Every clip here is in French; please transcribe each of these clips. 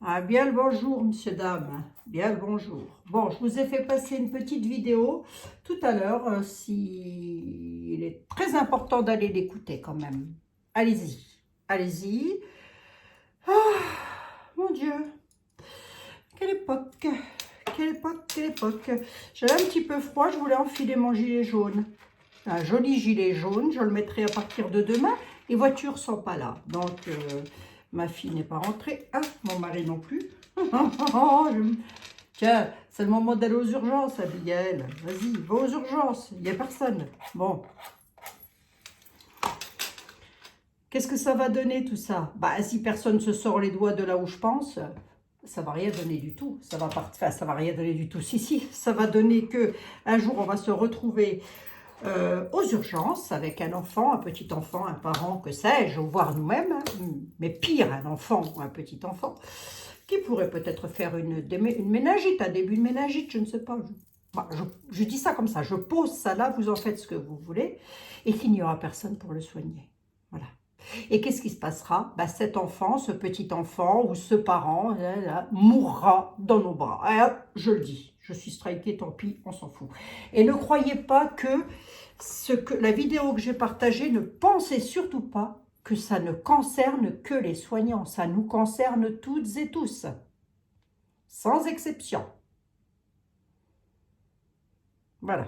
Ah, bien le bonjour, monsieur, dame. Bien le bonjour. Bon, je vous ai fait passer une petite vidéo tout à l'heure. Si... Il est très important d'aller l'écouter quand même. Allez-y. Allez-y. Ah, mon Dieu. Quelle époque. Quelle époque, quelle époque. J'avais un petit peu froid, je voulais enfiler mon gilet jaune. Un joli gilet jaune, je le mettrai à partir de demain. Les voitures ne sont pas là. Donc, ma fille n'est pas rentrée. Ah, mon mari non plus. Tiens, c'est le moment d'aller aux urgences, Abigail. Vas-y, va aux urgences. Il n'y a personne. Bon. Qu'est-ce que ça va donner tout ça? Bah, si personne se sort les doigts de là où je pense, ça va rien donner du tout. Ça va partir. Enfin, ça va rien donner du tout. Si, ça va donner que un jour on va se retrouver aux urgences avec un enfant, un petit enfant, un parent, que sais-je, voire nous-mêmes, hein, mais pire, un enfant ou un petit enfant, qui pourrait peut-être faire une méningite, un début de méningite, je ne sais pas. Je dis ça comme ça, je pose ça là, vous en faites ce que vous voulez, et qu'il n'y aura personne pour le soigner. Voilà. Et qu'est-ce qui se passera? Bah, cet enfant, ce petit enfant ou ce parent là, mourra dans nos bras. Alors, je le dis, je suis strikée, tant pis, on s'en fout. Et ne croyez pas que la vidéo que j'ai partagée, ne pensez surtout pas que ça ne concerne que les soignants. Ça nous concerne toutes et tous, sans exception. Voilà.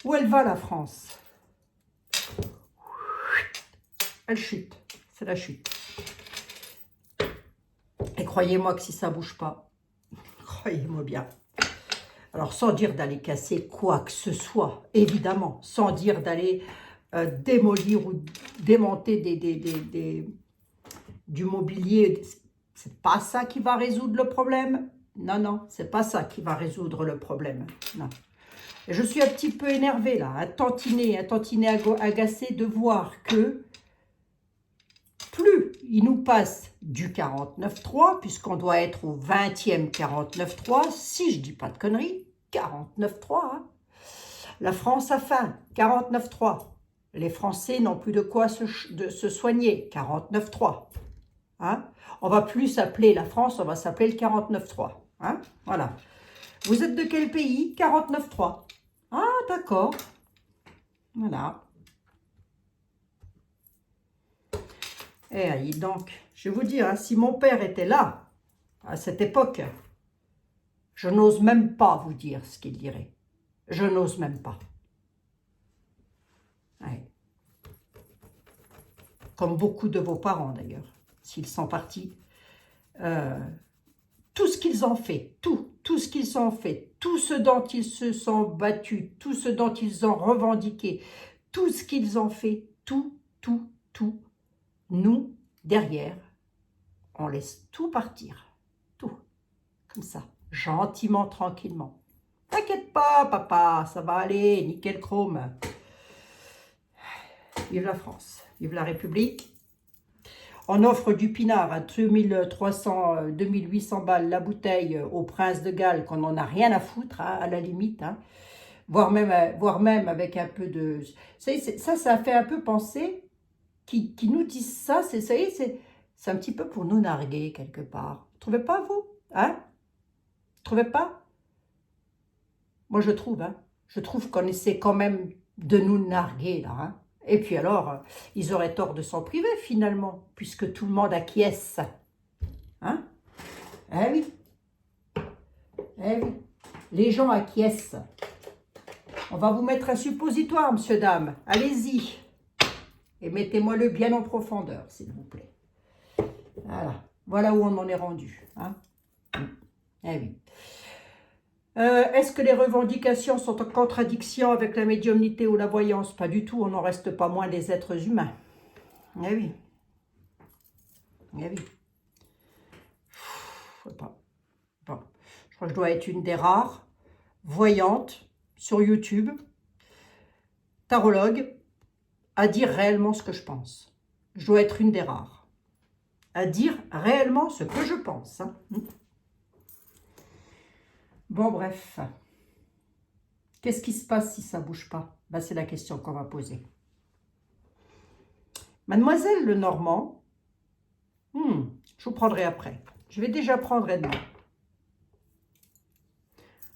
Où elle va, la France? Elle chute. C'est la chute. Et croyez-moi que si ça ne bouge pas, croyez-moi bien. Alors, sans dire d'aller casser quoi que ce soit, évidemment, sans dire d'aller démolir ou démonter du mobilier, c'est pas ça qui va résoudre le problème. Non, non, c'est pas ça qui va résoudre le problème. Non. Et je suis un petit peu énervée là, un tantinet agacée de voir que plus il nous passe du 49.3, puisqu'on doit être au 20e 49.3, si je dis pas de conneries, 49.3, hein. La France a faim, 49.3. Les Français n'ont plus de quoi se soigner, 49.3. Hein? On va plus s'appeler la France, on va s'appeler le 49.3. Hein? Voilà. Vous êtes de quel pays? 49.3. Ah, d'accord. Voilà. Eh, donc, je vais vous dire, hein, si mon père était là, à cette époque, je n'ose même pas vous dire ce qu'il dirait. Je n'ose même pas. Ouais. Comme beaucoup de vos parents, d'ailleurs, s'ils sont partis. Tout ce qu'ils ont fait, tout ce qu'ils ont fait, tout ce dont ils se sont battus, tout ce dont ils ont revendiqué, tout ce qu'ils ont fait, tout, nous, derrière, on laisse tout partir. Tout. Comme ça, gentiment, tranquillement. T'inquiète pas, papa, ça va aller, nickel chrome. Vive la France, vive la République. On offre du pinard à 2300, 2800 balles la bouteille au prince de Galles, qu'on n'en a rien à foutre, hein, à la limite, hein. Voire même avec un peu de... Ça fait un peu penser, qui nous disent ça, c'est un petit peu pour nous narguer quelque part. Vous trouvez pas, vous? Hein? Vous trouvez pas? Moi, je trouve, hein. Je trouve qu'on essaie quand même de nous narguer, là, hein. Et puis alors, ils auraient tort de s'en priver, finalement, puisque tout le monde acquiesce. Hein? Eh oui. Eh oui. Les gens acquiescent. On va vous mettre un suppositoire, monsieur, dame. Allez-y. Et mettez-moi-le bien en profondeur, s'il vous plaît. Voilà. Voilà où on en est rendu. Hein? Eh oui. Est-ce que les revendications sont en contradiction avec la médiumnité ou la voyance? Pas du tout, on n'en reste pas moins des êtres humains. Eh oui. Eh oui. Je sais pas. Bon. Je crois que je dois être une des rares voyantes sur YouTube, tarologue, à dire réellement ce que je pense. Je dois être une des rares à dire réellement ce que je pense. Hein. Bon, bref. Qu'est-ce qui se passe si ça ne bouge pas? Ben, c'est la question qu'on va poser. Mademoiselle Lenormand Je vous prendrai après. Je vais déjà prendre Edmond.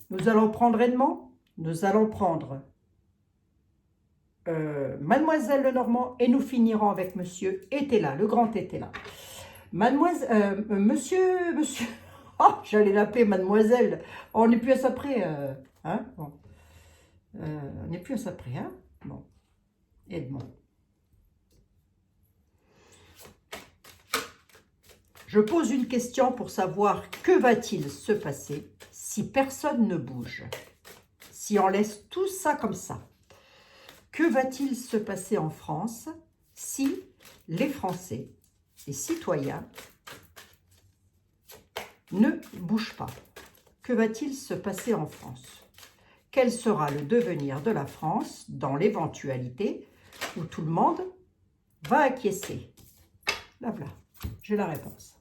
Nous allons prendre Edmond. Nous allons prendre Mademoiselle Lenormand et nous finirons avec Monsieur Etela, le grand Etela. Mademoiselle, monsieur, oh, j'allais l'appeler Mademoiselle. Oh, on n'est plus à ça près, hein, bon. On n'est plus à ça près, hein, bon. Edmond. Je pose une question pour savoir que va-t-il se passer si personne ne bouge, si on laisse tout ça comme ça. Que va-t-il se passer en France si les Français, les citoyens, ne bougent pas? Que va-t-il se passer en France? Quel sera le devenir de la France dans l'éventualité où tout le monde va acquiescer? Là, voilà, j'ai la réponse.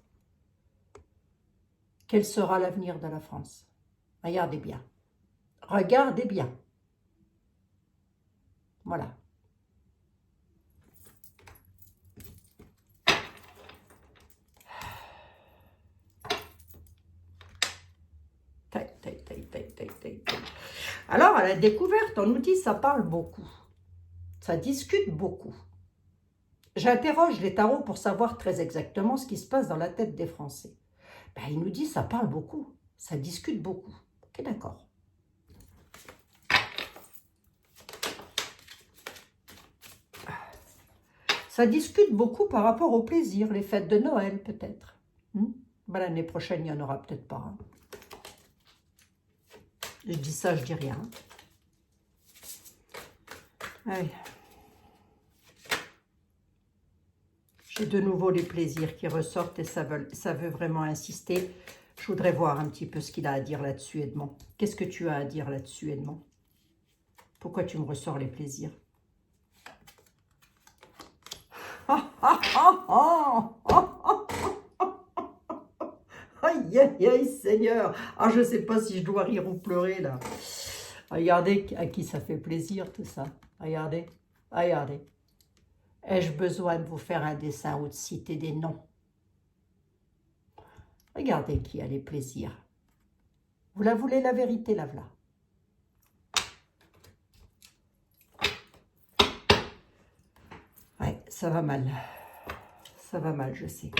Quel sera l'avenir de la France? Regardez bien. Regardez bien. Voilà. Alors, à la découverte, on nous dit ça parle beaucoup. Ça discute beaucoup. J'interroge les tarots pour savoir très exactement ce qui se passe dans la tête des Français. Ben, il nous dit ça parle beaucoup. Ça discute beaucoup. Ok, d'accord. Ça discute beaucoup par rapport au plaisir, les fêtes de Noël peut-être. Ben, l'année prochaine, il n'y en aura peut-être pas. Hein. Je dis ça, je dis rien. Allez. J'ai de nouveau les plaisirs qui ressortent et ça veut vraiment insister. Je voudrais voir un petit peu ce qu'il a à dire là-dessus, Edmond. Qu'est-ce que tu as à dire là-dessus, Edmond? Pourquoi tu me ressors les plaisirs? Aïe, aïe, aïe, Seigneur. Ah, je ne sais pas si je dois rire ou pleurer, là. Regardez à qui ça fait plaisir, tout ça. Regardez, regardez. Ai-je besoin de vous faire un dessin ou de citer des noms? Regardez qui a les plaisirs. Vous la voulez, la vérité, la voilà. Ouais, ça va mal. Ça va mal, je sais.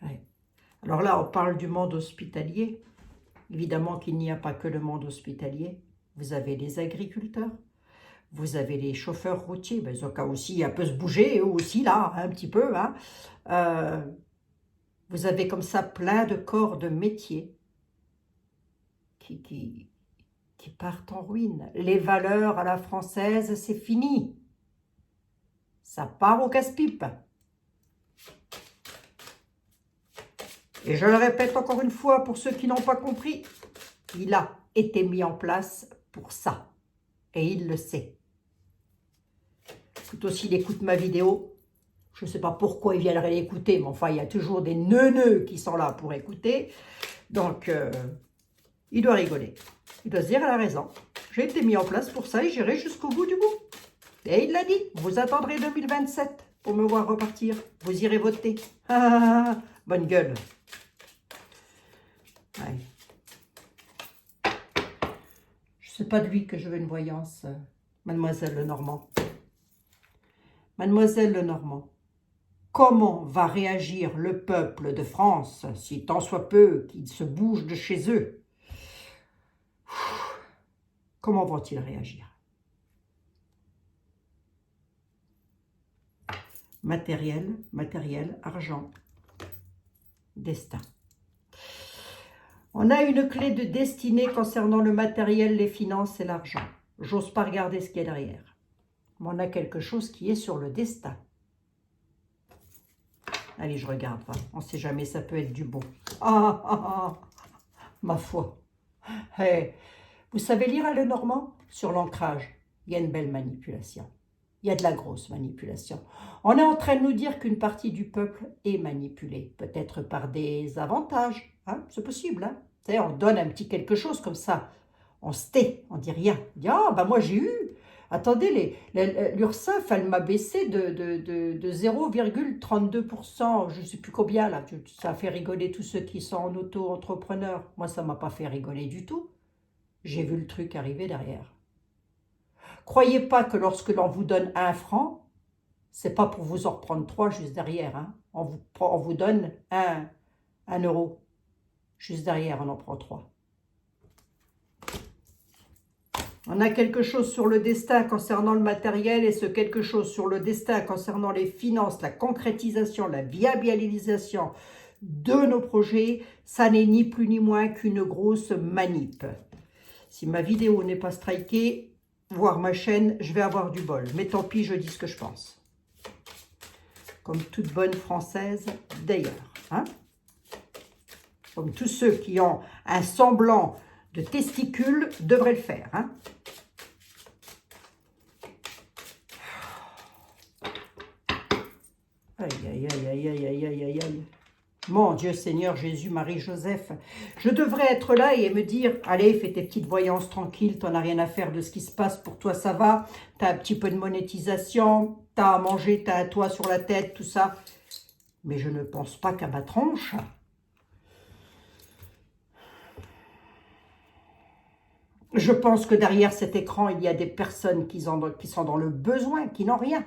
Ouais. Alors là, on parle du monde hospitalier. Évidemment qu'il n'y a pas que le monde hospitalier. Vous avez les agriculteurs. Vous avez les chauffeurs routiers, ben, ils ont qu'à aussi un peu se bouger, eux aussi, là, un petit peu. Hein. Vous avez comme ça plein de corps de métiers qui partent en ruine. Les valeurs à la française, c'est fini. Ça part au casse-pipe. Et je le répète encore une fois, pour ceux qui n'ont pas compris, il a été mis en place pour ça. Et il le sait. Tout aussi, il écoute ma vidéo. Je ne sais pas pourquoi il viendrait l'écouter, mais enfin, il y a toujours des neuneux qui sont là pour écouter. Donc, il doit rigoler. Il doit se dire, elle a raison. J'ai été mis en place pour ça et j'irai jusqu'au bout du bout. Et il l'a dit, vous attendrez 2027 pour me voir repartir. Vous irez voter. Bonne gueule. Ouais. Je sais pas de lui que je veux une voyance, Mademoiselle Lenormand. Mademoiselle Lenormand, comment va réagir le peuple de France, si tant soit peu qu'ils se bougent de chez eux? Comment vont-ils réagir? Matériel, argent, destin. On a une clé de destinée concernant le matériel, les finances et l'argent. J'ose pas regarder ce qu'il y a derrière. Mais on a quelque chose qui est sur le destin. Allez, je regarde. On ne sait jamais, ça peut être du bon. Ma foi. Hey. Vous savez lire à Lenormand? Sur l'ancrage, il y a une belle manipulation. Il y a de la grosse manipulation. On est en train de nous dire qu'une partie du peuple est manipulée, peut-être par des avantages. Hein? C'est possible. Hein? On donne un petit quelque chose comme ça. On se tait, on dit rien. On dit, ah, ben moi j'ai eu Attendez, l'URSSAF, elle m'a baissé de 0,32%, je ne sais plus combien là. Ça a fait rigoler tous ceux qui sont en auto-entrepreneurs. Moi, ça ne m'a pas fait rigoler du tout. J'ai vu le truc arriver derrière. Croyez pas que lorsque l'on vous donne 1 franc, c'est pas pour vous en reprendre 3 juste derrière. Hein. On vous donne 1 euro. Juste derrière, on en prend 3. On a quelque chose sur le destin concernant le matériel et ce quelque chose sur le destin concernant les finances, la concrétisation, la viabilisation de nos projets. Ça n'est ni plus ni moins qu'une grosse manip. Si ma vidéo n'est pas strikée, voire ma chaîne, je vais avoir du bol. Mais tant pis, je dis ce que je pense. Comme toute bonne française d'ailleurs. Hein? Comme tous ceux qui ont un semblant de testicules devraient le faire. Hein? Aïe, aïe, aïe, aïe, aïe, aïe, aïe, aïe, aïe. Mon Dieu, Seigneur, Jésus, Marie, Joseph, je devrais être là et me dire, allez, fais tes petites voyances tranquilles, t'en as rien à faire de ce qui se passe, pour toi ça va, t'as un petit peu de monétisation, t'as à manger, t'as un toit sur la tête, tout ça. Mais je ne pense pas qu'à ma tronche. Je pense que derrière cet écran, il y a des personnes qui sont dans le besoin, qui n'ont rien.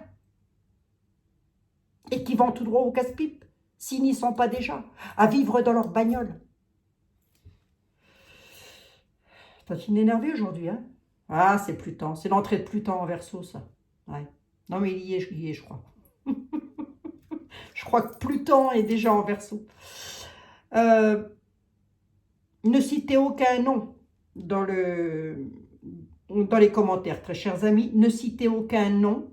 Et qui vont tout droit au casse-pipe, s'ils n'y sont pas déjà, à vivre dans leur bagnole. T'as-tu énervé aujourd'hui, hein? Ah, c'est Pluton, c'est l'entrée de Pluton en Verseau, ça. Ouais. Non, mais il y est, je crois. Je crois que Pluton est déjà en Verseau. Ne citez aucun nom dans les commentaires, très chers amis. Ne citez aucun nom.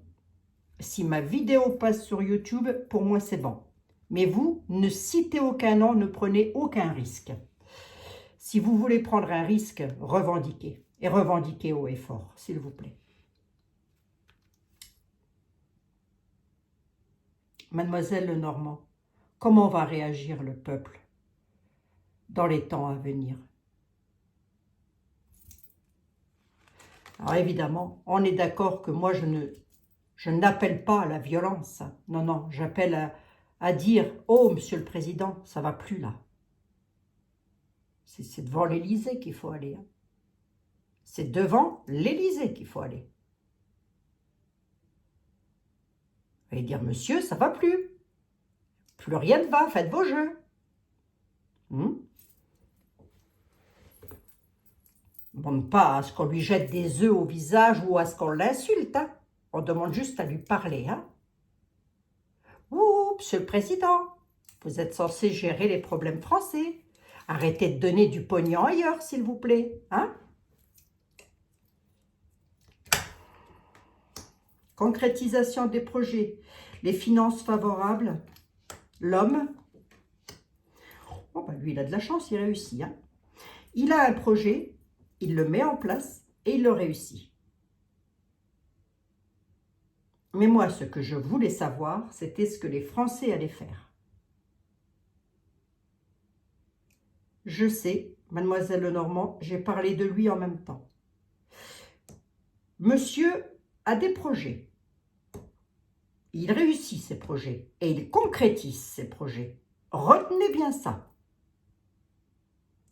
Si ma vidéo passe sur YouTube, pour moi, c'est bon. Mais vous, ne citez aucun nom, ne prenez aucun risque. Si vous voulez prendre un risque, revendiquez. Et revendiquez haut et fort, s'il vous plaît. Mademoiselle Lenormand, comment va réagir le peuple dans les temps à venir? Alors évidemment, on est d'accord que moi, je n'appelle pas à la violence. Non, non, j'appelle à dire « Oh, Monsieur le Président, ça va plus là. » C'est devant l'Élysée qu'il faut aller. Hein. C'est devant l'Élysée qu'il faut aller. Vous allez dire « Monsieur, ça va plus. Plus rien ne va, faites vos jeux. » On ne demande pas à ce qu'on lui jette des œufs au visage ou à ce qu'on l'insulte. Hein. On demande juste à lui parler. Hein. Ouh, Monsieur le Président, vous êtes censé gérer les problèmes français. Arrêtez de donner du pognon ailleurs, s'il vous plaît. Hein? Concrétisation des projets. Les finances favorables. L'homme. Oh, ben lui, il a de la chance, il réussit. Hein? Il a un projet, il le met en place et il le réussit. Mais moi, ce que je voulais savoir, c'était ce que les Français allaient faire. Je sais, Mademoiselle Lenormand, j'ai parlé de lui en même temps. Monsieur a des projets. Il réussit ses projets et il concrétise ses projets. Retenez bien ça.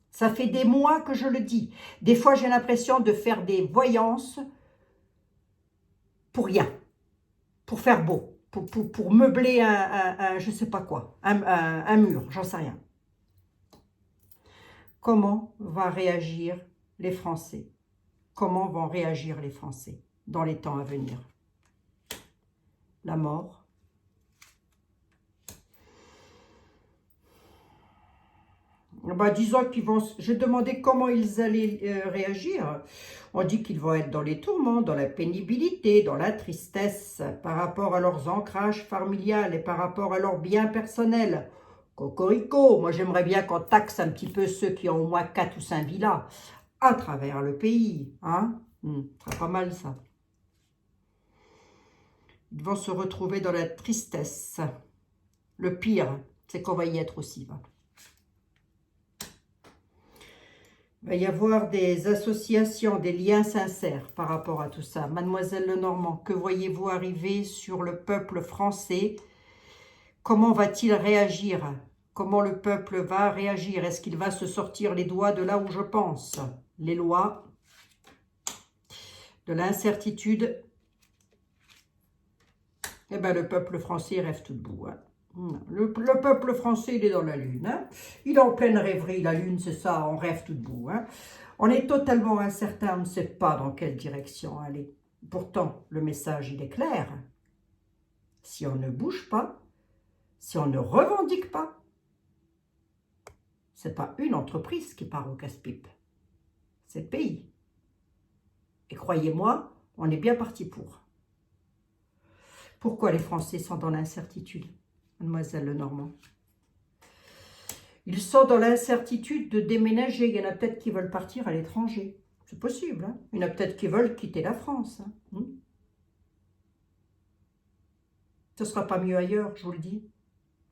Ça fait des mois que je le dis. Des fois, j'ai l'impression de faire des voyances pour rien. Pour faire beau. Pour meubler je ne sais pas quoi. Un mur, j'en sais rien. Comment vont réagir les Français? Comment vont réagir les Français dans les temps à venir? La mort. Ben, disons qu'ils vont... J'ai demandé comment ils allaient réagir. On dit qu'ils vont être dans les tourments, dans la pénibilité, dans la tristesse, par rapport à leurs ancrages familiales et par rapport à leurs biens personnels. Cocorico, moi j'aimerais bien qu'on taxe un petit peu ceux qui ont au moins 4 ou 5 villas à travers le pays. Hein? Ce serait pas mal ça. Ils vont se retrouver dans la tristesse. Le pire, c'est qu'on va y être aussi. Va. Il va y avoir des associations, des liens sincères par rapport à tout ça. Mademoiselle Lenormand, que voyez-vous arriver sur le peuple français? Comment va-t-il réagir? Comment le peuple va réagir? Est-ce qu'il va se sortir les doigts de là où je pense? Les lois, de l'incertitude. Eh bien, le peuple français rêve tout debout. Hein. Le peuple français, il est dans la lune. Hein. Il est en pleine rêverie. La lune, c'est ça, on rêve tout debout. Hein. On est totalement incertain, on ne sait pas dans quelle direction aller. Pourtant, le message, il est clair. Si on ne bouge pas, si on ne revendique pas, ce n'est pas une entreprise qui part au casse-pipe. C'est le pays. Et croyez-moi, on est bien parti pour. Pourquoi les Français sont dans l'incertitude, mademoiselle Lenormand? Ils sont dans l'incertitude de déménager. Il y en a peut-être qui veulent partir à l'étranger. C'est possible. Hein. Il y en a peut-être qui veulent quitter la France. Hein. Ce ne sera pas mieux ailleurs, je vous le dis.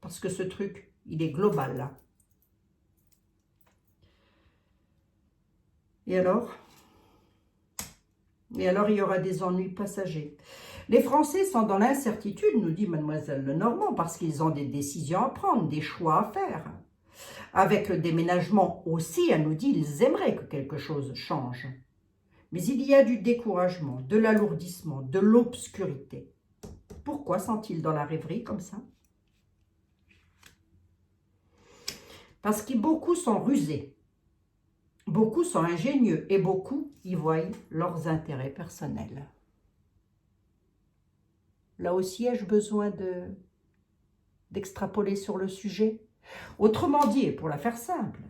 Parce que ce truc, il est global. Là. Et alors, il y aura des ennuis passagers. Les Français sont dans l'incertitude, nous dit mademoiselle Lenormand, parce qu'ils ont des décisions à prendre, des choix à faire. Avec le déménagement aussi, elle nous dit, ils aimeraient que quelque chose change. Mais il y a du découragement, de l'alourdissement, de l'obscurité. Pourquoi sont-ils dans la rêverie comme ça? Parce que beaucoup sont rusés, beaucoup sont ingénieux et beaucoup y voient leurs intérêts personnels. Là aussi, ai-je besoin d'extrapoler sur le sujet? Autrement dit, et pour la faire simple,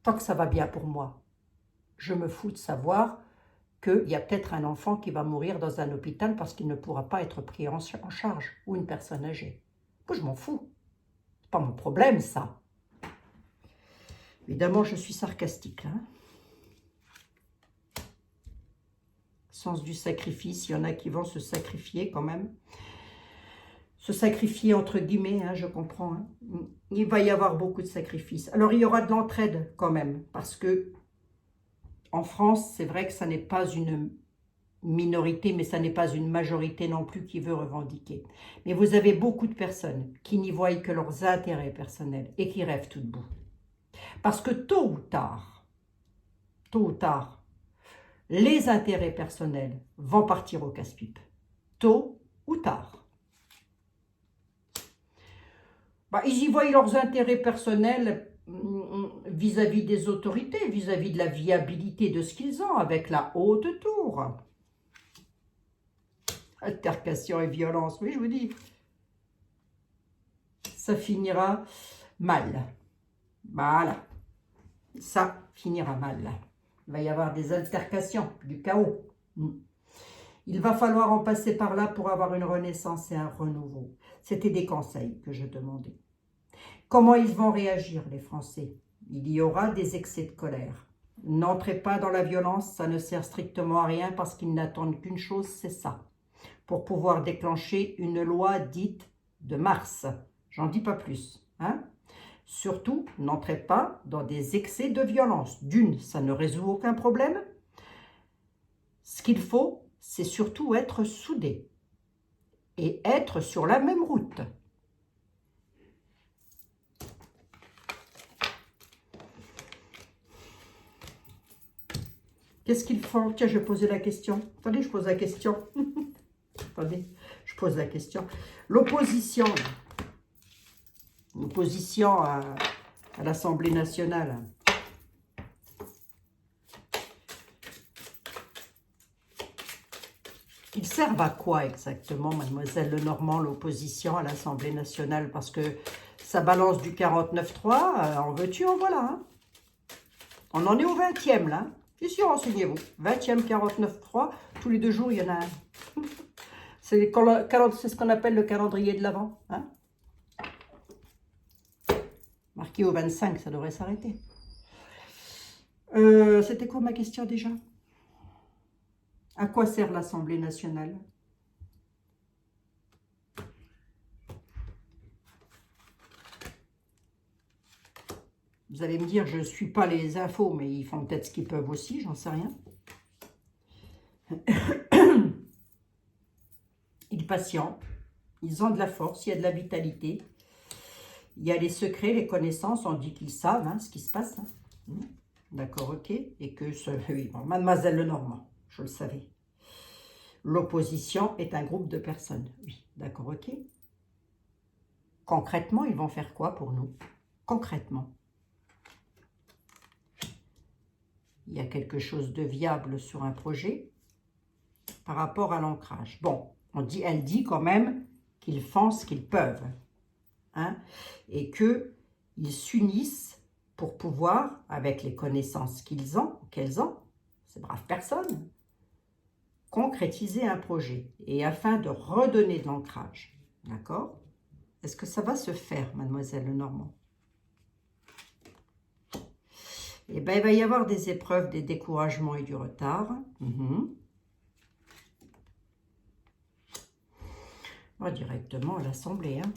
tant que ça va bien pour moi, je me fous de savoir qu'il y a peut-être un enfant qui va mourir dans un hôpital parce qu'il ne pourra pas être pris en charge, ou une personne âgée. Moi, je m'en fous. C'est pas mon problème, ça. Évidemment, je suis sarcastique, là. Sens du sacrifice, il y en a qui vont se sacrifier quand même. Se sacrifier entre guillemets, hein, je comprends. Hein. Il va y avoir beaucoup de sacrifices. Alors, il y aura de l'entraide quand même, parce que en France, c'est vrai que ça n'est pas une minorité, mais ça n'est pas une majorité non plus qui veut revendiquer. Mais vous avez beaucoup de personnes qui n'y voient que leurs intérêts personnels et qui rêvent tout debout. Parce que tôt ou tard, les intérêts personnels vont partir au casse-pipe. Tôt ou tard. Bah, ils y voient leurs intérêts personnels vis-à-vis des autorités, vis-à-vis de la viabilité de ce qu'ils ont avec la haute tour. Altercation et violence, oui, je vous dis. Ça finira mal. Voilà. Ça finira mal. Il va y avoir des altercations, du chaos. Il va falloir en passer par là pour avoir une renaissance et un renouveau. C'était des conseils que je demandais. Comment ils vont réagir, les Français? Il y aura des excès de colère. N'entrez pas dans la violence, ça ne sert strictement à rien parce qu'ils n'attendent qu'une chose, c'est ça. Pour pouvoir déclencher une loi dite de mars. J'en dis pas plus. Hein? Surtout, n'entrez pas dans des excès de violence. D'une, ça ne résout aucun problème. Ce qu'il faut, c'est surtout être soudé et être sur la même route. Qu'est-ce qu'ils font? Tiens, je vais poser la question. Attendez, je pose la question. Attendez, je pose la question. L'opposition à l'Assemblée nationale. Ils servent à quoi exactement, mademoiselle Lenormand, l'opposition à l'Assemblée nationale? Parce que ça balance du 49.3, en veux-tu, en voilà. Hein. On en est au 20e, là. Ici, renseignez-vous. 20e 49.3, tous les 2 jours, il y en a un. C'est ce qu'on appelle le calendrier de l'Avent. Hein. Marqué au 25, ça devrait s'arrêter. C'était quoi ma question déjà? À quoi sert l'Assemblée nationale? Vous allez me dire, je ne suis pas les infos, mais ils font peut-être ce qu'ils peuvent aussi, j'en sais rien. Ils patientent, ils ont de la force, il y a de la vitalité. Il y a les secrets, les connaissances, on dit qu'ils savent hein, ce qui se passe. Hein. D'accord, ok. Et que, oui, bon, Mademoiselle Lenormand, je le savais. L'opposition est un groupe de personnes. Oui, d'accord, ok. Concrètement, ils vont faire quoi pour nous? Concrètement. Il y a quelque chose de viable sur un projet par rapport à l'ancrage. Bon, elle dit quand même qu'ils font ce qu'ils peuvent. Hein, et qu'ils s'unissent pour pouvoir, avec les connaissances qu'elles ont, ces braves personnes, concrétiser un projet et afin de redonner de l'ancrage. D'accord? Est-ce que ça va se faire, Mademoiselle Lenormand? Eh bien, il va y avoir des épreuves, des découragements et du retard. Directement à l'Assemblée. Hein.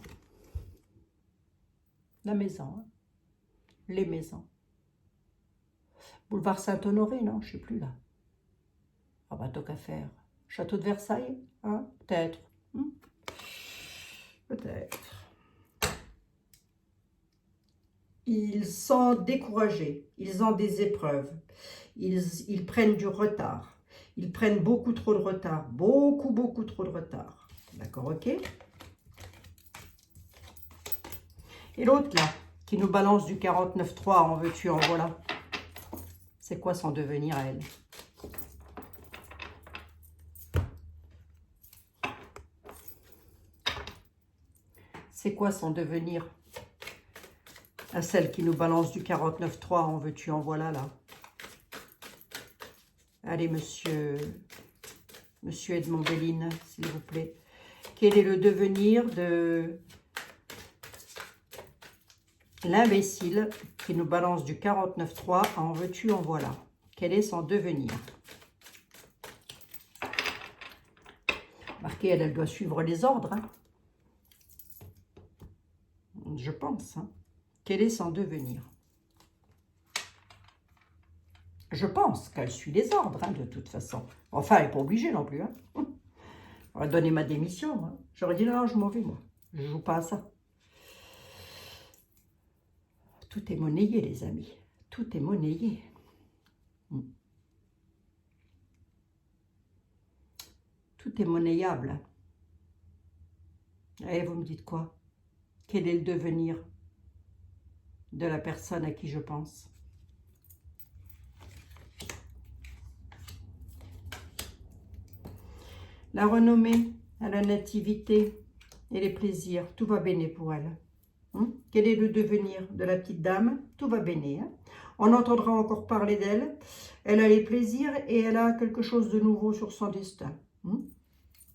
La maison. Hein. Les maisons. Boulevard Saint-Honoré, non, je ne suis plus là. Ah bah, tant qu'à faire. Château de Versailles, hein, peut-être. Peut-être. Ils sont découragés, ils ont des épreuves, ils prennent du retard. Ils prennent beaucoup trop de retard, beaucoup trop de retard. D'accord, ok? Et l'autre là, qui nous balance du 49.3, en veux-tu, en voilà. C'est quoi son devenir à elle? C'est quoi son devenir à celle qui nous balance du 49.3, en veux-tu, en voilà là? Allez, monsieur Edmond Belline, s'il vous plaît. Quel est le devenir de l'imbécile qui nous balance du 49.3, en veux-tu, en voilà? Quel est son devenir? Marqué, elle doit suivre les ordres. Hein. Je pense. Hein. Quel est son devenir? Je pense qu'elle suit les ordres, hein, de toute façon. Enfin, elle n'est pas obligée non plus. Hein. J'aurais donné ma démission. Moi. J'aurais dit non, je m'en vais, moi. Je ne joue pas à ça. Tout est monnayé, les amis. Tout est monnayé. Tout est monnayable. Et vous me dites quoi? Quel est le devenir de la personne à qui je pense? La renommée, la nativité et les plaisirs, tout va bien pour elle. Quel est le devenir de la petite dame? Tout va bien. Hein. On entendra encore parler d'elle. Elle a les plaisirs et elle a quelque chose de nouveau sur son destin.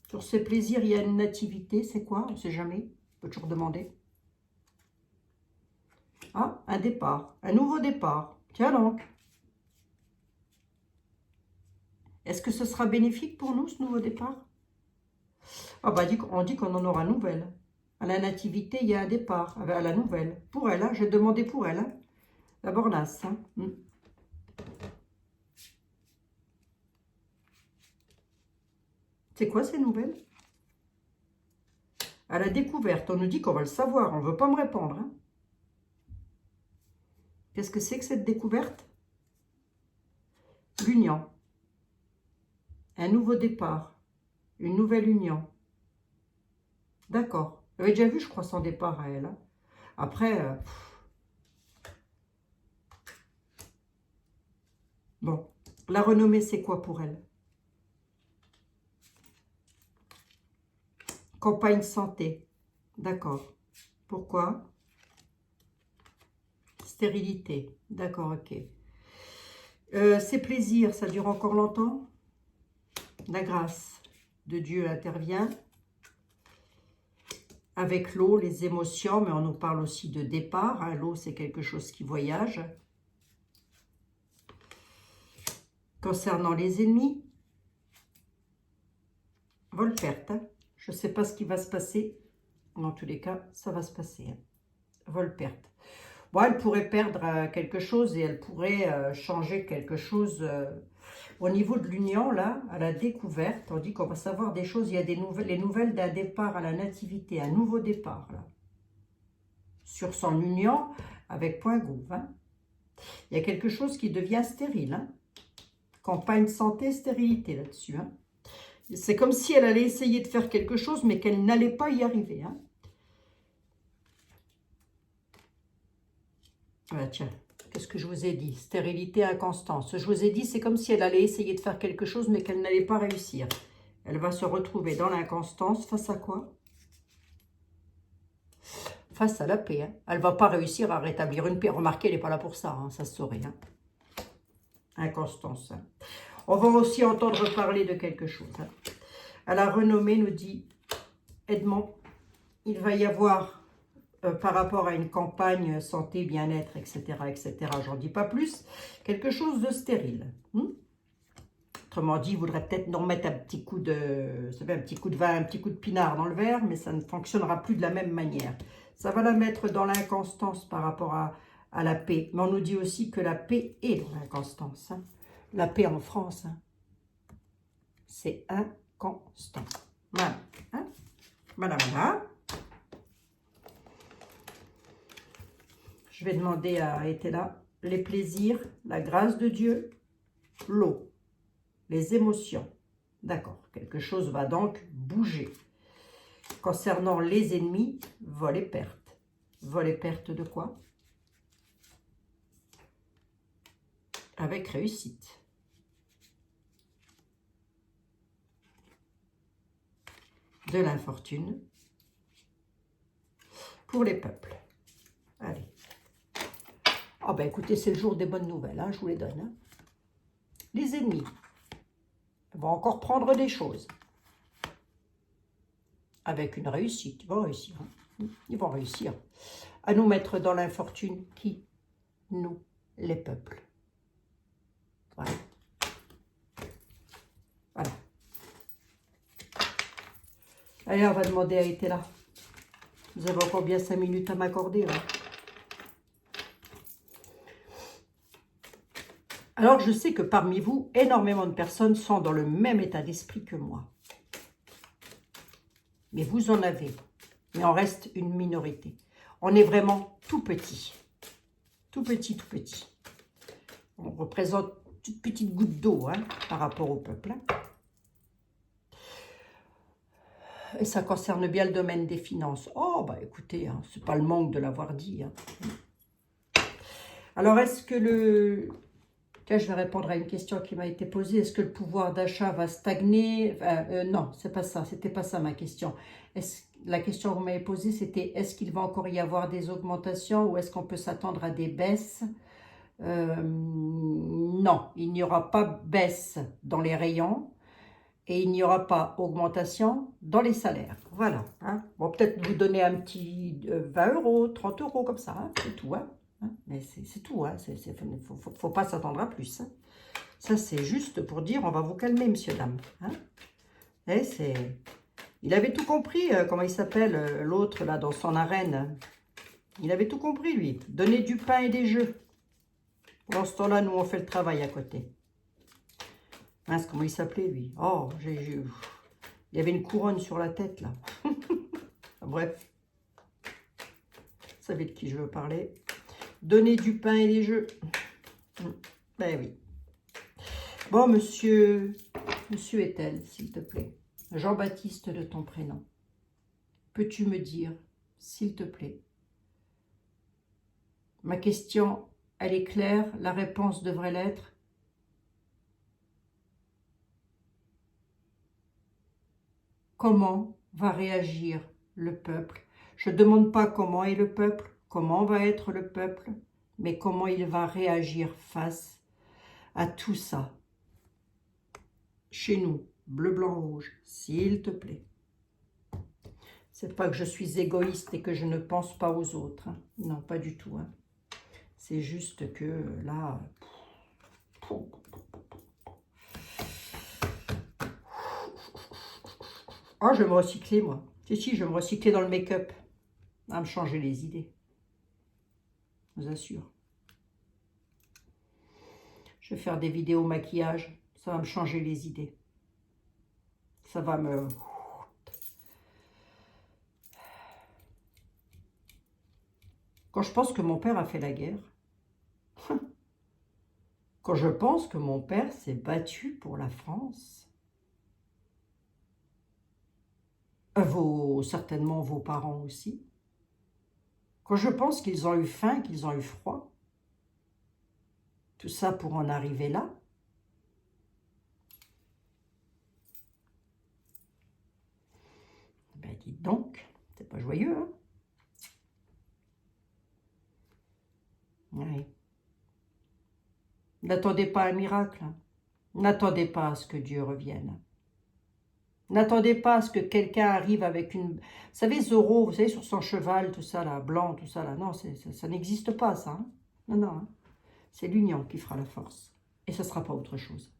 Sur ses plaisirs, il y a une nativité. C'est quoi? On ne sait jamais. On peut toujours demander. Ah, un départ. Un nouveau départ. Tiens donc. Est-ce que ce sera bénéfique pour nous, ce nouveau départ? Ah bah, on dit qu'on en aura nouvelle. À la nativité, il y a un départ. À la nouvelle. Pour elle, hein, j'ai demandé pour elle. Hein. La bornasse. Hein. C'est quoi ces nouvelles? À la découverte, on nous dit qu'on va le savoir. On ne veut pas me répondre. Hein. Qu'est-ce que c'est que cette découverte? L'union. Un nouveau départ. Une nouvelle union. D'accord. J'avais déjà vu, je crois, son départ à elle. Hein. Après, bon. La renommée, c'est quoi pour elle? Campagne santé. D'accord. Pourquoi? Stérilité. D'accord, ok. Ses plaisirs, ça dure encore longtemps? La grâce de Dieu intervient. Avec l'eau, les émotions, mais on nous parle aussi de départ. Hein. L'eau, c'est quelque chose qui voyage. Concernant les ennemis, vol-perte. Hein. Je ne sais pas ce qui va se passer. En tous les cas, ça va se passer. Hein. Vol-perte. Bon, elle pourrait perdre quelque chose et elle pourrait changer quelque chose au niveau de l'union, là, à la découverte. On dit qu'on va savoir des choses. Il y a des nouvelles, les nouvelles d'un départ à la nativité, un nouveau départ, là, sur son union avec point gouv. Hein. Il y a quelque chose qui devient stérile. Hein. Campagne santé, stérilité là-dessus. Hein. C'est comme si elle allait essayer de faire quelque chose, mais qu'elle n'allait pas y arriver. Hein. Ah, tiens, qu'est-ce que je vous ai dit? Stérilité, inconstance. Je vous ai dit, c'est comme si elle allait essayer de faire quelque chose, mais qu'elle n'allait pas réussir. Elle va se retrouver dans l'inconstance face à quoi? Face à la paix. Hein. Elle ne va pas réussir à rétablir une paix. Remarquez, elle n'est pas là pour ça, hein, ça se saurait. Hein. Inconstance. Hein. On va aussi entendre parler de quelque chose. Hein. À la renommée, nous dit Edmond, il va y avoir, par rapport à une campagne santé, bien-être, etc., j'en dis pas plus, quelque chose de stérile. Autrement dit, il voudrait peut-être nous remettre un petit coup de, vous savez, un petit coup de vin, un petit coup de pinard dans le verre, mais ça ne fonctionnera plus de la même manière. Ça va la mettre dans l'inconstance par rapport à la paix. Mais on nous dit aussi que la paix est dans l'inconstance. Hein. La paix en France, hein. C'est inconstant. Voilà. Hein. Voilà, voilà. Je vais demander à Etela les plaisirs, la grâce de Dieu, l'eau, les émotions. D'accord, quelque chose va donc bouger. Concernant les ennemis, vol et perte. Vol et perte de quoi? Avec réussite. De l'infortune pour les peuples. Allez. Ah ben écoutez, c'est le jour des bonnes nouvelles, hein, je vous les donne. Hein. Les ennemis vont encore prendre des choses. Avec une réussite, ils vont réussir. Hein. Ils vont réussir à nous mettre dans l'infortune. Qui? Nous, les peuples. Voilà. Voilà. Allez, on va demander à Etela. Vous avez encore bien 5 minutes à m'accorder. Hein. Alors, je sais que parmi vous, énormément de personnes sont dans le même état d'esprit que moi. Mais vous en avez. Mais on reste une minorité. On est vraiment tout petit. Tout petit, tout petit. On représente une petite goutte d'eau hein, par rapport au peuple. Hein. Et ça concerne bien le domaine des finances. Oh, bah écoutez, hein, c'est pas le manque de l'avoir dit. Hein. Alors, est-ce que le... Tiens, je vais répondre à une question qui m'a été posée. Est-ce que le pouvoir d'achat va stagner? Non, c'est pas ça. C'était pas ça ma question. La question que vous m'avez posée, c'était est-ce qu'il va encore y avoir des augmentations ou est-ce qu'on peut s'attendre à des baisses? Non, il n'y aura pas baisse dans les rayons. Et il n'y aura pas augmentation dans les salaires. Voilà. Hein. Bon, peut-être vous donner un petit 20 euros, 30 euros comme ça, hein, c'est tout. Hein. Mais c'est tout. Hein. Faut pas s'attendre à plus. Hein. Ça, c'est juste pour dire, on va vous calmer, monsieur, dame. Hein. Et il avait tout compris, comment il s'appelle, l'autre, là, dans son arène. Il avait tout compris, lui. Donner du pain et des jeux. Pendant ce temps-là, nous, on fait le travail à côté. Mince, comment il s'appelait, lui? Oh, il y avait une couronne sur la tête, là. Bref. Vous savez de qui je veux parler. Donner du pain et des jeux. Ben oui. Bon, monsieur Ethel, s'il te plaît. Jean-Baptiste de ton prénom. Peux-tu me dire, s'il te plaît? Ma question, elle est claire. La réponse devrait l'être. Comment va réagir le peuple? Je ne demande pas comment est le peuple, comment va être le peuple, mais comment il va réagir face à tout ça. Chez nous, bleu, blanc, rouge, s'il te plaît. C'est pas que je suis égoïste et que je ne pense pas aux autres. Hein. Non, pas du tout. Hein. C'est juste que là... Oh, je vais me recycler, moi. Si, je vais me recycler dans le make-up. À me changer les idées. je vous assure. Je vais faire des vidéos maquillage, ça va me changer les idées. Ça va me... Quand je pense que mon père a fait la guerre, quand je pense que mon père s'est battu pour la France, certainement vos parents aussi, quand je pense qu'ils ont eu faim, qu'ils ont eu froid, tout ça pour en arriver là, ben dites donc, c'est pas joyeux, hein? Oui. N'attendez pas un miracle, hein. N'attendez pas à ce que Dieu revienne. N'attendez pas à ce que quelqu'un arrive avec une... Vous savez, Zorro, vous savez, sur son cheval, tout ça là, blanc, tout ça là. Non, ça n'existe pas, ça. Hein. Non, non. Hein. C'est l'union qui fera la force. Et ce ne sera pas autre chose.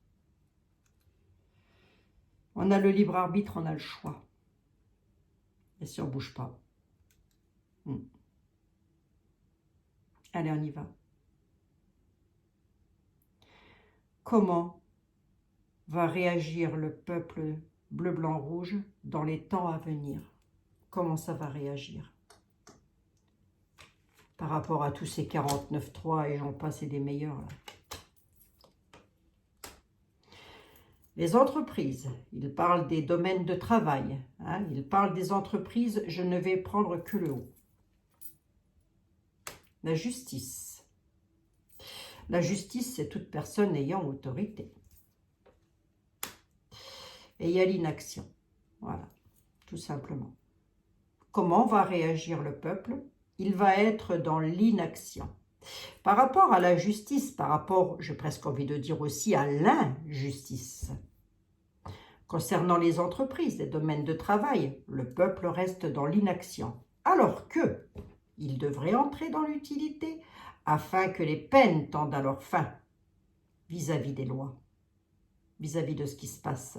On a le libre arbitre, on a le choix. Et si on ne bouge pas. Allez, on y va. Comment va réagir le peuple bleu, blanc, rouge dans les temps à venir? Comment ça va réagir? Par rapport à tous ces 49.3 et j'en passe et des meilleurs. Là. Les entreprises, ils parlent des domaines de travail. Hein, ils parlent des entreprises, je ne vais prendre que le haut. La justice. La justice, c'est toute personne ayant autorité. Et il y a l'inaction. Voilà, tout simplement. Comment va réagir le peuple? Il va être dans l'inaction. Par rapport à la justice, par rapport, j'ai presque envie de dire aussi, à l'injustice. Concernant les entreprises, les domaines de travail, le peuple reste dans l'inaction. Alors que il devrait entrer dans l'utilité afin que les peines tendent à leur fin vis-à-vis des lois, vis-à-vis de ce qui se passe.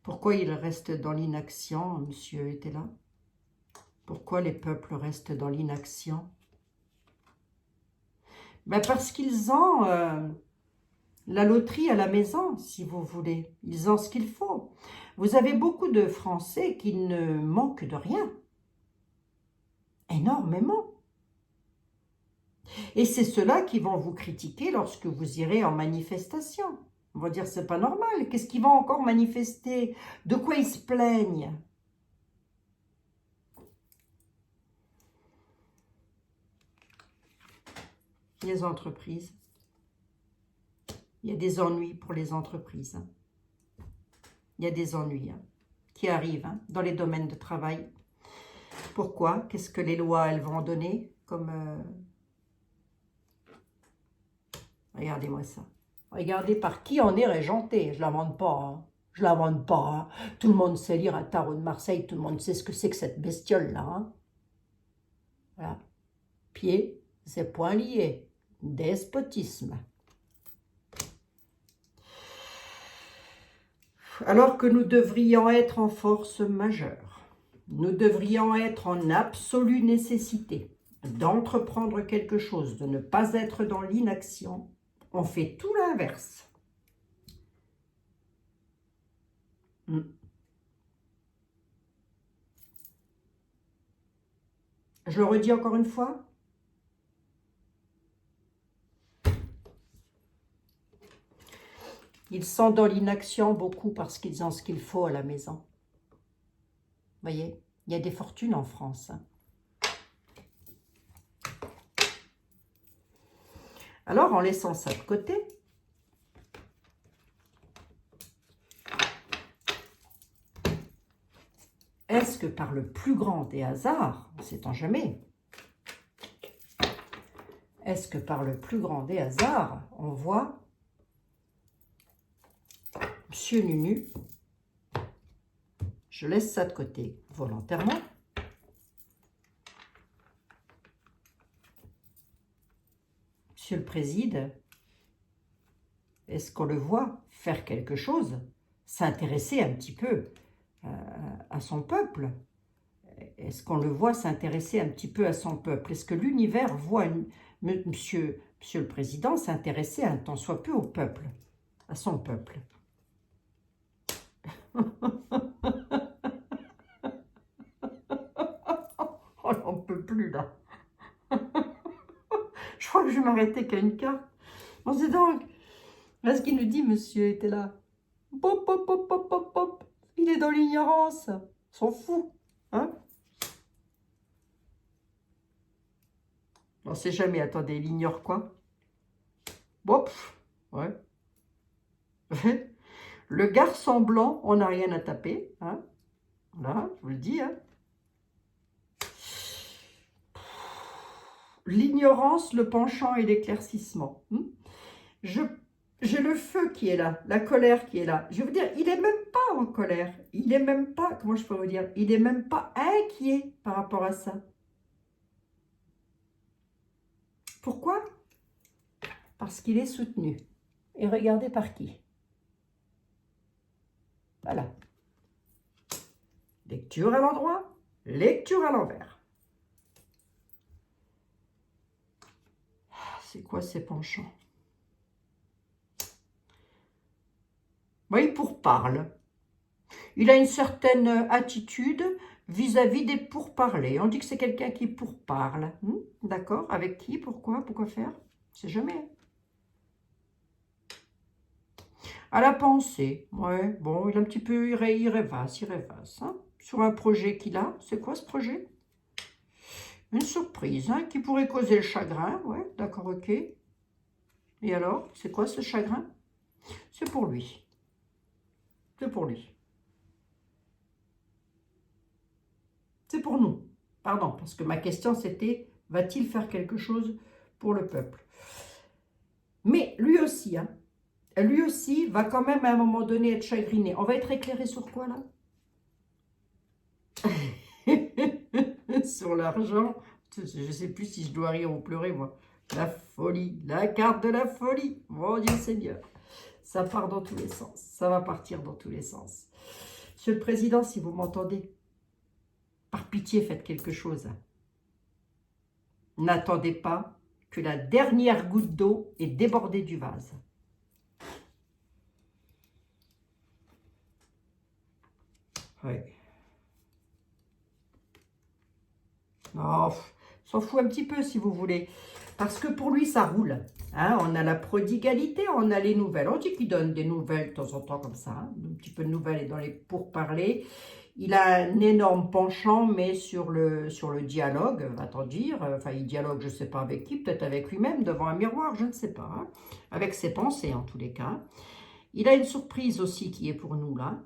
Pourquoi il reste dans l'inaction? Monsieur était là. Pourquoi les peuples restent dans l'inaction? Ben parce qu'ils ont la loterie à la maison, si vous voulez. Ils ont ce qu'il faut. Vous avez beaucoup de Français qui ne manquent de rien. Énormément. Et c'est ceux-là qui vont vous critiquer lorsque vous irez en manifestation. On va dire, c'est pas normal. Qu'est-ce qu'ils vont encore manifester? De quoi ils se plaignent? Les entreprises. Il y a des ennuis pour les entreprises. Hein. Il y a des ennuis qui arrivent dans les domaines de travail. Pourquoi? Qu'est-ce que les lois, elles vont donner comme... Regardez-moi ça. Regardez par qui on est régenté. Je ne l'invente pas. Hein. Je ne l'invente pas. Hein. Tout le monde sait lire un tarot de Marseille. Tout le monde sait ce que c'est que cette bestiole-là. Hein. Voilà. Pieds et poings liés. Despotisme. Alors que nous devrions être en force majeure. Nous devrions être en absolue nécessité d'entreprendre quelque chose, de ne pas être dans l'inaction. On fait tout l'inverse. Je le redis encore une fois. Ils sont dans l'inaction beaucoup parce qu'ils ont ce qu'il faut à la maison. Vous voyez, il y a des fortunes en France. Alors, en laissant ça de côté, est-ce que par le plus grand des hasards, on ne sait-on jamais, est-ce que par le plus grand des hasards, on voit Monsieur Nunu, je laisse ça de côté volontairement, Monsieur le Président, est-ce qu'on le voit faire quelque chose, s'intéresser un petit peu à son peuple? Est-ce qu'on le voit s'intéresser un petit peu à son peuple? Est-ce que l'univers voit monsieur le Président s'intéresser un tant soit peu au peuple, à son peuple? On n'en peut plus là. Je crois que je vais m'arrêter qu'à une carte. On sait donc, là ce qu'il nous dit, monsieur était là. Pop, pop, pop, pop, pop, pop. Il est dans l'ignorance. Ils sont fous. Hein? On ne sait jamais, attendez, il ignore quoi? Bon, ouais. Le garçon blanc, on n'a rien à taper. Hein? Voilà, je vous le dis. Hein? L'ignorance, le penchant et l'éclaircissement. J'ai le feu qui est là, la colère qui est là. Je veux dire, il n'est même pas en colère. Il n'est même pas, comment je peux vous dire, il n'est même pas inquiet par rapport à ça. Pourquoi? Parce qu'il est soutenu. Et regardez par qui? Voilà. Lecture à l'endroit, lecture à l'envers. C'est quoi ces penchants? Oui, il pourparle. Il a une certaine attitude vis-à-vis des pourparlers. On dit que c'est quelqu'un qui pourparle. D'accord? Avec qui? Pourquoi? Pourquoi faire? C'est jamais. À la pensée. Ouais, bon, il est un petit peu, il rêvasse. Hein, sur un projet qu'il a. C'est quoi ce projet? Une surprise, hein, qui pourrait causer le chagrin. Ouais, d'accord, ok. Et alors, c'est quoi ce chagrin? C'est pour lui. C'est pour lui. C'est pour nous. Pardon, parce que ma question c'était, va-t-il faire quelque chose pour le peuple? Mais lui aussi, hein, lui aussi va quand même à un moment donné être chagriné. On va être éclairé sur quoi là? Sur l'argent. Je ne sais plus si je dois rire ou pleurer moi. La folie, la carte de la folie. Mon Dieu Seigneur. Ça part dans tous les sens. Ça va partir dans tous les sens. Monsieur le Président, si vous m'entendez, par pitié, faites quelque chose. N'attendez pas que la dernière goutte d'eau ait débordé du vase. Oui. Oh, s'en fout un petit peu si vous voulez. Parce que pour lui, ça roule. Hein, on a la prodigalité, on a les nouvelles. On dit qu'il donne des nouvelles de temps en temps comme ça. Hein, un petit peu de nouvelles et dans les pourparlers. Il a un énorme penchant, mais sur le dialogue, va-t-on dire. Enfin, il dialogue, je ne sais pas avec qui, peut-être avec lui-même, devant un miroir, je ne sais pas. Hein, avec ses pensées, en tous les cas. Il a une surprise aussi qui est pour nous, là.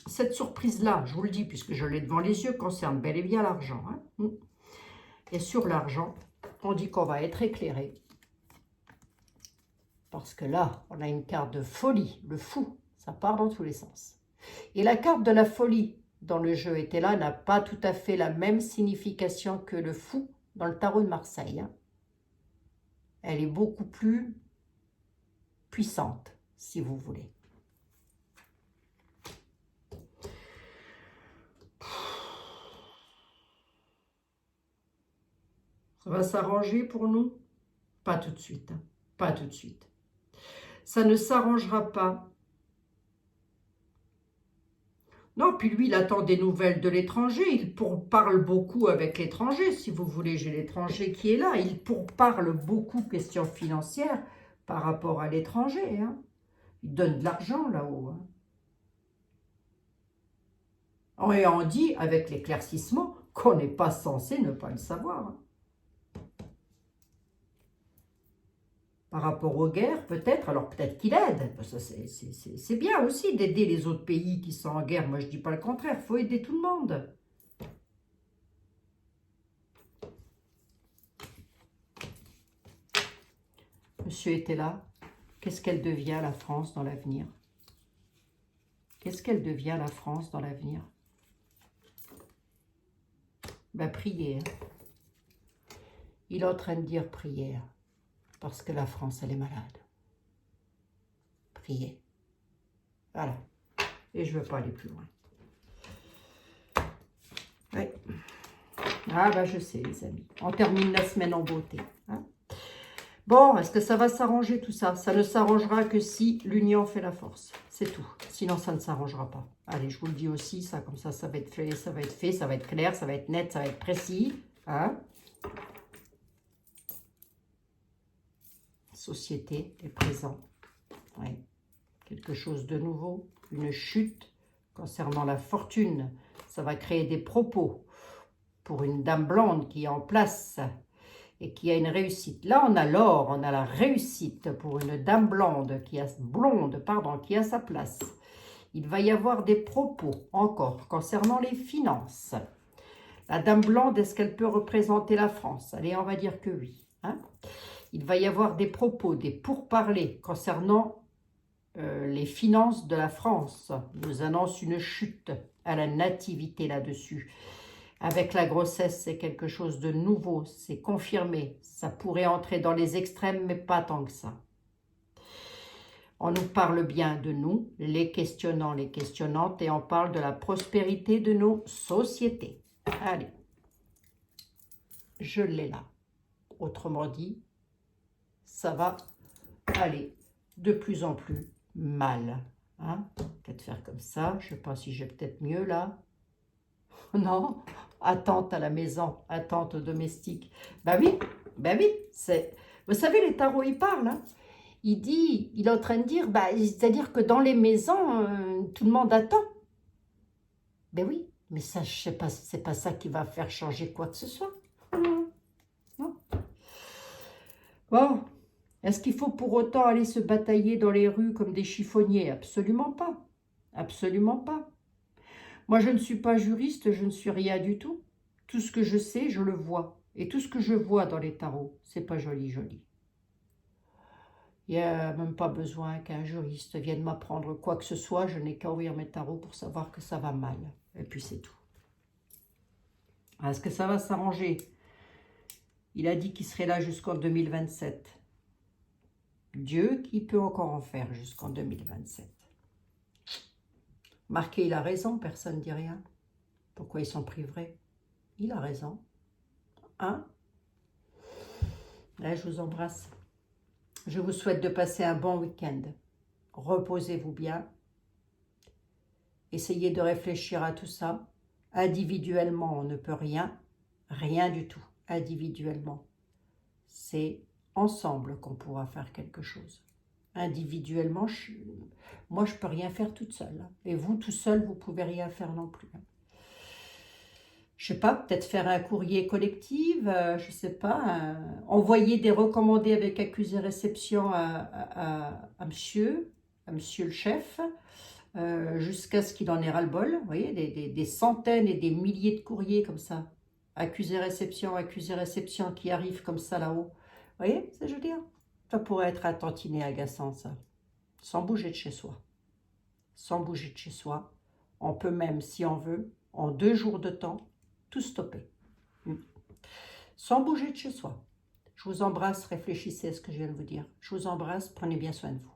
Cette surprise-là, je vous le dis, puisque je l'ai devant les yeux, concerne bel et bien l'argent. Hein. Et sur l'argent, on dit qu'on va être éclairé. Parce que là, on a une carte de folie, le fou, ça part dans tous les sens. Et la carte de la folie dans le jeu était là, n'a pas tout à fait la même signification que le fou dans le tarot de Marseille. Hein. Elle est beaucoup plus puissante, si vous voulez. Ça va s'arranger pour nous? Pas tout de suite. Hein. Pas tout de suite. Ça ne s'arrangera pas. Non, puis lui, il attend des nouvelles de l'étranger. Il parle beaucoup avec l'étranger, si vous voulez. J'ai l'étranger qui est là. Il parle beaucoup questions financières par rapport à l'étranger. Hein. Il donne de l'argent là-haut. Hein. Et on dit, avec l'éclaircissement, qu'on n'est pas censé ne pas le savoir. Hein. Par rapport aux guerres, peut-être, alors peut-être qu'il aide. C'est bien aussi d'aider les autres pays qui sont en guerre. Moi, je ne dis pas le contraire. Il faut aider tout le monde. Monsieur était là. Qu'est-ce qu'elle devient, la France, dans l'avenir? Qu'est-ce qu'elle devient, la France, dans l'avenir? Ben, prière. Il est en train de dire prière. Parce que la France, elle est malade. Priez. Voilà. Et je ne veux pas aller plus loin. Ouais. Ah bah je sais les amis. On termine la semaine en beauté. Hein. Bon, est-ce que ça va s'arranger tout ça? Ça ne s'arrangera que si l'union fait la force. C'est tout. Sinon, ça ne s'arrangera pas. Allez, je vous le dis aussi, ça, comme ça va être fait, ça va être fait, ça va être clair, ça va être net, ça va être précis. Hein? Société est présent. Ouais. Quelque chose de nouveau. Une chute concernant la fortune. Ça va créer des propos pour une dame blonde qui est en place et qui a une réussite. Là, on a l'or, on a la réussite pour une dame blonde qui a sa place. Il va y avoir des propos encore concernant les finances. La dame blonde, est-ce qu'elle peut représenter la France? Allez, on va dire que oui. Hein? Il va y avoir des propos, des pourparlers concernant les finances de la France. Il nous annonce une chute à la nativité là-dessus. Avec la grossesse, c'est quelque chose de nouveau, c'est confirmé. Ça pourrait entrer dans les extrêmes, mais pas tant que ça. On nous parle bien de nous, les questionnants, les questionnantes, et on parle de la prospérité de nos sociétés. Allez, je l'ai là. Autrement dit, ça va aller de plus en plus mal. Hein? Peut-être faire comme ça, je ne sais pas si j'ai peut-être mieux là. Non, attente à la maison, attente domestique. Ben oui, vous savez, les tarots, ils parlent. Hein. Il est en train de dire, c'est-à-dire que dans les maisons, tout le monde attend. Ben oui, mais ça, je sais pas, c'est pas ça qui va faire changer quoi que ce soit. Non. Bon, est-ce qu'il faut pour autant aller se batailler dans les rues comme des chiffonniers? Absolument pas. Absolument pas. Moi, je ne suis pas juriste, je ne suis rien du tout. Tout ce que je sais, je le vois. Et tout ce que je vois dans les tarots, c'est pas joli, joli. Il n'y a même pas besoin qu'un juriste vienne m'apprendre quoi que ce soit. Je n'ai qu'à ouvrir mes tarots pour savoir que ça va mal. Et puis c'est tout. Est-ce que ça va s'arranger? Il a dit qu'il serait là jusqu'en 2027. Dieu qui peut encore en faire jusqu'en 2027. Marqué, il a raison, personne ne dit rien. Pourquoi ils sont privrés? Il a raison. Hein? Là, je vous embrasse. Je vous souhaite de passer un bon week-end. Reposez-vous bien. Essayez de réfléchir à tout ça. Individuellement, on ne peut rien. Rien du tout. Individuellement. C'est ensemble qu'on pourra faire quelque chose. Individuellement, moi, je ne peux rien faire toute seule. Et vous, tout seul, vous ne pouvez rien faire non plus. Je ne sais pas, peut-être faire un courrier collectif, je ne sais pas, envoyer des recommandés avec accusé-réception à monsieur le chef, jusqu'à ce qu'il en ait ras-le-bol. Vous voyez, des centaines et des milliers de courriers comme ça. Accusé-réception qui arrivent comme ça là-haut. Vous voyez ce que je veux dire? Ça pourrait être un tantinet agaçant, ça. Sans bouger de chez soi. Sans bouger de chez soi. On peut même, si on veut, en 2 jours de temps, tout stopper. Sans bouger de chez soi. Je vous embrasse, réfléchissez à ce que je viens de vous dire. Je vous embrasse, prenez bien soin de vous.